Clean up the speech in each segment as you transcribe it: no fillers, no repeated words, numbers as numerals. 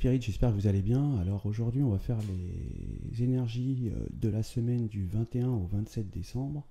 Spirit, j'espère que vous allez bien. Alors aujourd'hui, on va faire les énergies de la semaine du 21 au 27 décembre.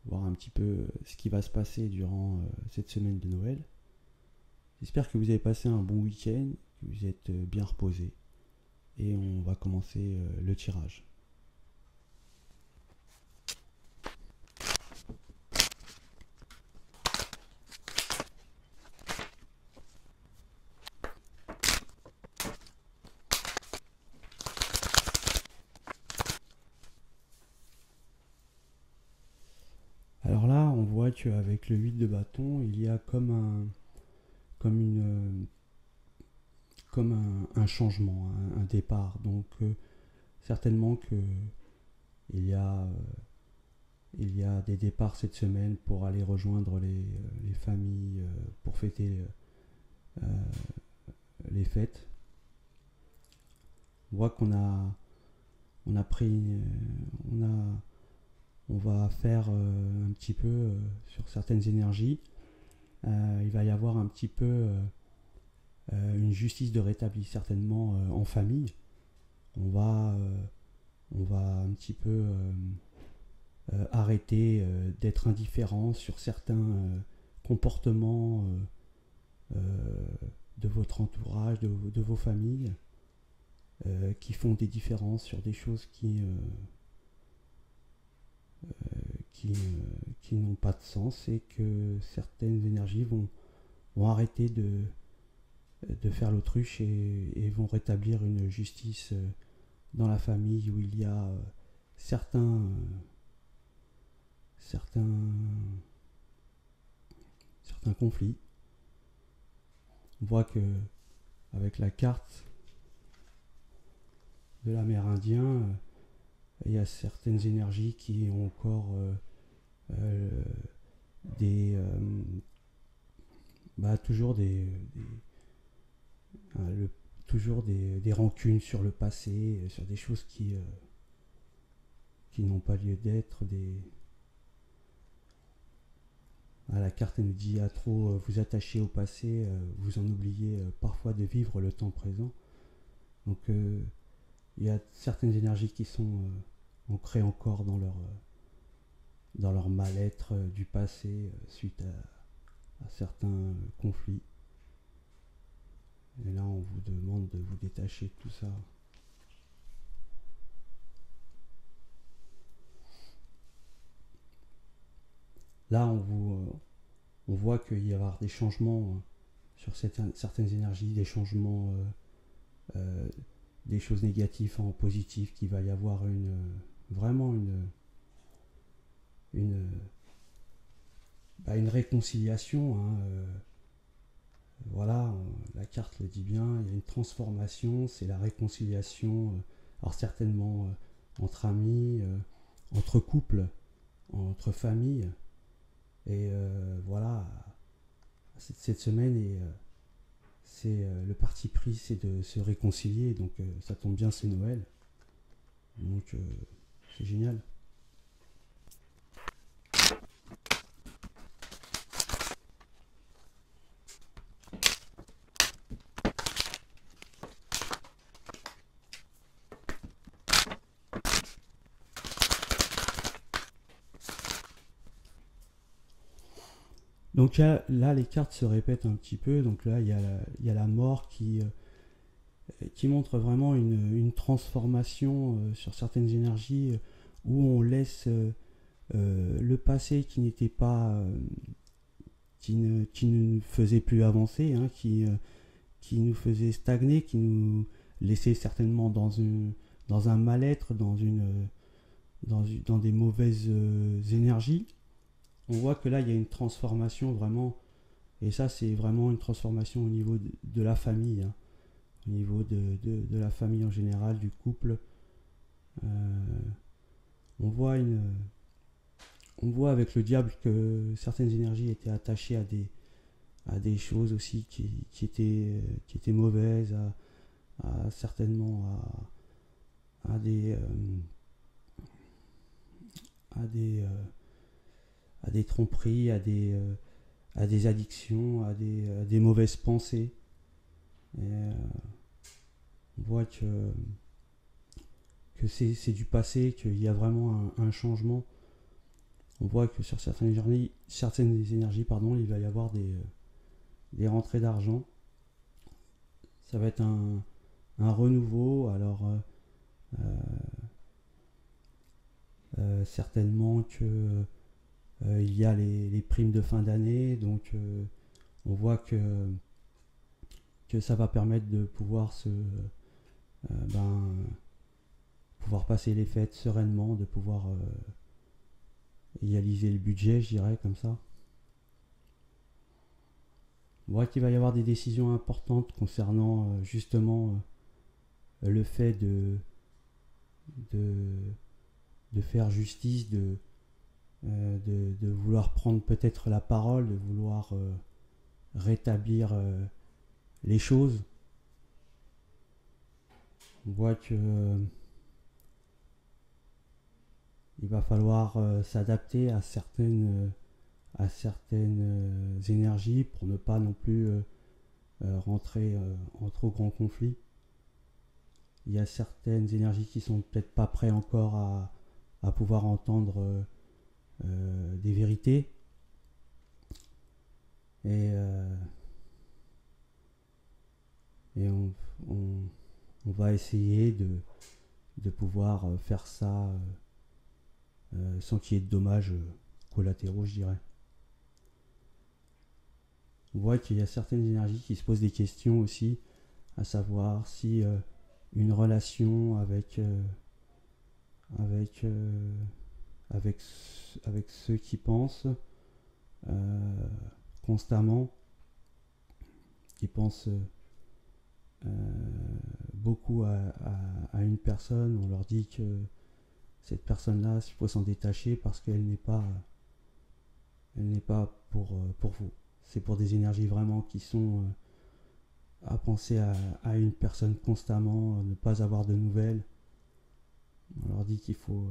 Voir un petit peu ce qui va se passer durant cette semaine de Noël. J'espère que vous avez passé un bon week-end, que vous êtes bien reposé. Et on va commencer le tirage. Alors là, on voit qu'avec le 8 de bâton, il y a comme un changement, un départ. Donc certainement que il y a des départs cette semaine pour aller rejoindre les familles pour fêter les fêtes. On voit on a pris on va faire un petit peu sur certaines énergies. Il va y avoir un petit peu une justice de rétabli certainement en famille. On va un petit peu arrêter d'être indifférent sur certains comportements de votre entourage, de vos familles, qui font des différences sur des choses qui n'ont pas de sens, et que certaines énergies vont arrêter de faire l'autruche et vont rétablir une justice dans la famille où il y a certains conflits. On voit que avec la carte de l'Amérindien, il y a certaines énergies qui ont encore toujours des rancunes sur le passé, sur des choses qui n'ont pas lieu d'être. La carte elle nous dit à trop vous attacher au passé, vous en oubliez parfois de vivre le temps présent. Donc il y a certaines énergies qui sont ancrées encore dans leur mal-être du passé suite à certains conflits. Et là, on vous demande de vous détacher de tout ça. Là, on voit qu'il va y avoir des changements sur certaines énergies, des changements, des choses négatives en positif, qu'il va y avoir vraiment une réconciliation. Voilà, la carte le dit bien, il y a une transformation, c'est la réconciliation, alors certainement entre amis, entre couples, entre familles. Et voilà, cette semaine, c'est le parti pris, c'est de se réconcilier. Donc ça tombe bien, c'est Noël. Donc c'est génial. Donc là, les cartes se répètent un petit peu. Donc là, il y a la mort qui montre vraiment une transformation sur certaines énergies où on laisse le passé qui n'était pas, qui ne faisait plus avancer, hein, qui nous faisait stagner, qui nous laissait certainement dans un mal-être, dans des mauvaises énergies. On voit que là, il y a une transformation vraiment, et ça, c'est vraiment une transformation au niveau de la famille, hein, au niveau de la famille en général, du couple. On voit avec le diable que certaines énergies étaient attachées à des choses aussi qui étaient mauvaises, certainement à des tromperies, à des addictions, à des mauvaises pensées. Et On voit que c'est du passé, qu'il y a vraiment un changement. On voit que sur certaines énergies, pardon, il va y avoir des rentrées d'argent. Ça va être un renouveau. Alors, certainement que il y a les primes de fin d'année, donc on voit que ça va permettre de pouvoir pouvoir passer les fêtes sereinement, de pouvoir réaliser le budget, je dirais comme ça. On voit qu'il va y avoir des décisions importantes concernant justement le fait de, de faire justice, de vouloir prendre peut-être la parole, de vouloir rétablir les choses. On voit que il va falloir s'adapter à certaines énergies pour ne pas non plus rentrer en trop grand conflit. Il y a certaines énergies qui sont peut-être pas prêtes encore à pouvoir entendre des vérités. Et on va essayer de pouvoir faire ça sans qu'il y ait de dommages collatéraux, je dirais. On voit qu'il y a certaines énergies qui se posent des questions aussi, à savoir si une relation avec ceux qui pensent constamment, qui pensent beaucoup à une personne, on leur dit que cette personne-là, il faut s'en détacher parce qu'elle n'est pas pour vous. C'est pour des énergies vraiment qui sont à penser à une personne constamment, ne pas avoir de nouvelles. On leur dit qu'il faut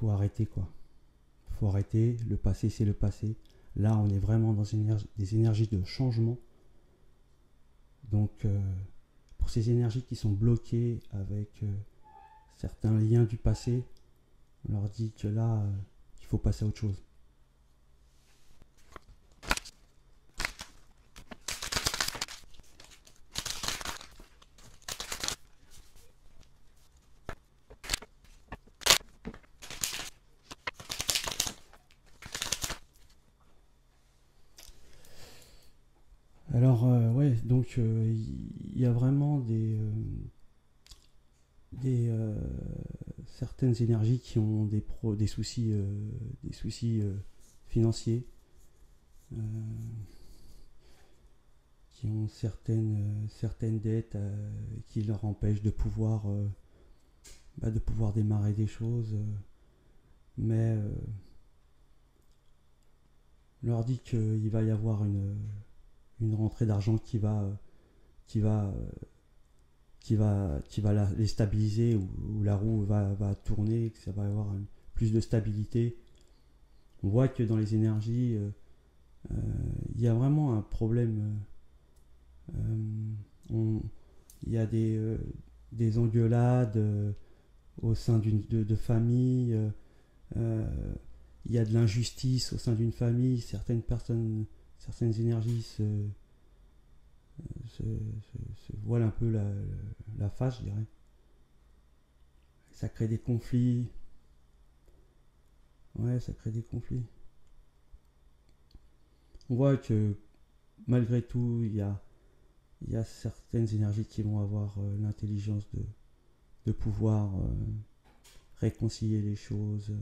arrêter quoi. Il faut arrêter, le passé c'est le passé. Là on est vraiment dans des énergies de changement. Donc pour ces énergies qui sont bloquées avec certains liens du passé, on leur dit que là il faut passer à autre chose. Alors ouais, donc il y a vraiment certaines énergies qui ont des soucis financiers, euh, qui ont certaines dettes qui leur empêchent de pouvoir démarrer des choses, mais on leur dit qu'il va y avoir une rentrée d'argent qui va les stabiliser, où la roue va tourner, que ça va avoir plus de stabilité. On voit que dans les énergies, il y a vraiment un problème. Il y a des engueulades au sein de familles. Il y a de l'injustice au sein d'une famille. Certaines énergies se voilent un peu la face, je dirais. Ça crée des conflits. Ouais, ça crée des conflits. On voit que malgré tout, il y a certaines énergies qui vont avoir l'intelligence de pouvoir réconcilier les choses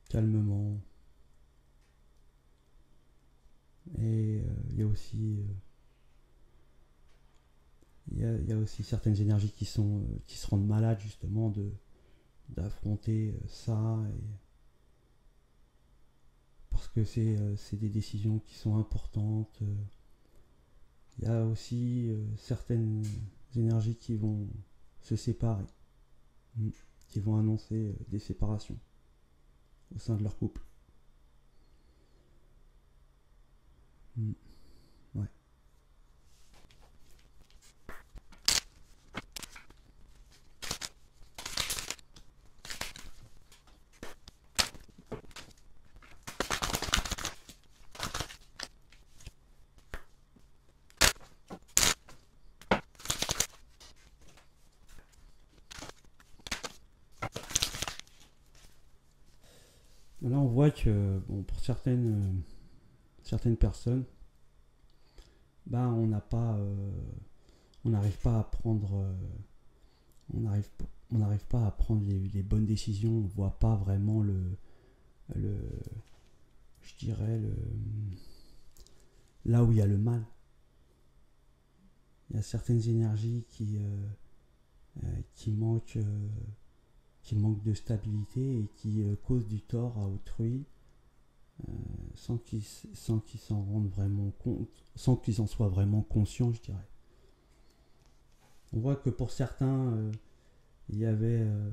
calmement. Et il y a aussi il y a aussi certaines énergies qui se rendent malades justement d'affronter ça, et parce que c'est des décisions qui sont importantes. Il y a aussi certaines énergies qui vont se séparer, qui vont annoncer des séparations au sein de leur couple. Mm. Ouais. Là, on voit que bon, pour certaines personnes, bah, on n'arrive pas à prendre, on n'arrive pas à prendre les bonnes décisions. On voit pas vraiment le, je dirais là où il y a le mal. Il y a certaines énergies qui manquent, qui manquent de stabilité et qui causent du tort à autrui sans qu'ils s'en rendent vraiment compte, sans qu'ils en soient vraiment conscients, je dirais. On voit que pour certains, il y avait, euh,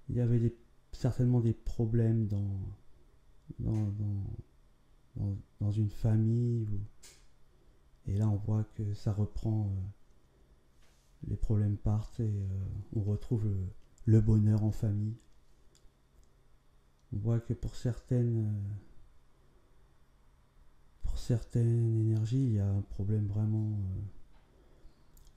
il y avait certainement des problèmes dans, dans, dans une famille. Et là, on voit que ça reprend, les problèmes partent et on retrouve le bonheur en famille. On voit que pour certaines énergies, il y a un problème vraiment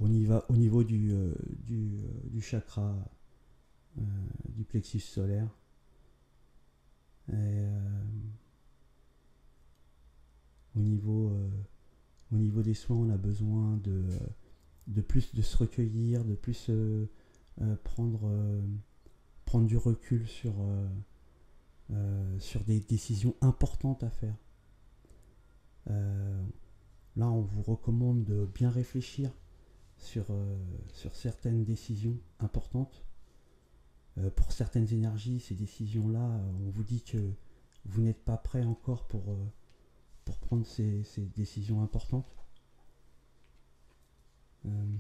au niveau du chakra, euh, du plexus solaire. Et au niveau, euh, au niveau des soins, on a besoin de plus de se recueillir, de plus prendre du recul sur des décisions importantes à faire. Euh, Là, on vous recommande de bien réfléchir sur certaines décisions importantes. Pour certaines énergies, ces décisions-là, on vous dit que vous n'êtes pas prêt encore pour prendre ces décisions importantes. Euh,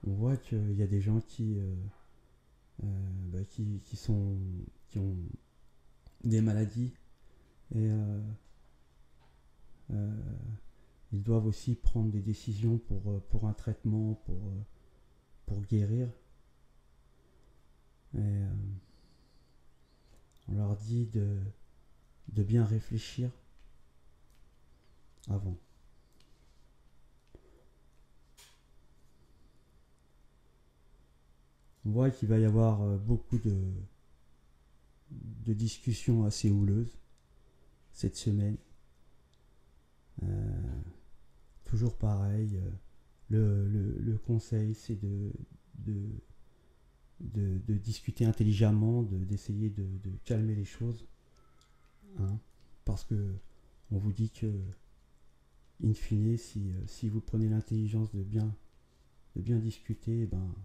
on voit qu'il y a des gens qui ont des maladies et euh, ils doivent aussi prendre des décisions pour un traitement, pour guérir. Et on leur dit de bien réfléchir avant. On voit qu'il va y avoir beaucoup de discussions assez houleuses cette semaine. Euh, Toujours pareil, le conseil c'est de, de discuter intelligemment, d'essayer de calmer les choses, hein, parce que on vous dit que, in fine, si vous prenez l'intelligence de bien discuter, ben,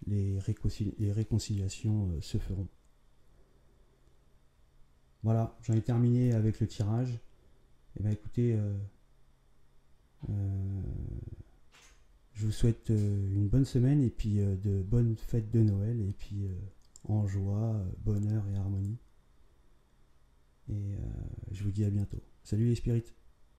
les réconciliations se feront. Voilà, j'en ai terminé avec le tirage. Et ben écoutez, euh, je vous souhaite une bonne semaine et puis de bonnes fêtes de Noël et puis en joie, bonheur et harmonie. Et je vous dis à bientôt. Salut les spirites.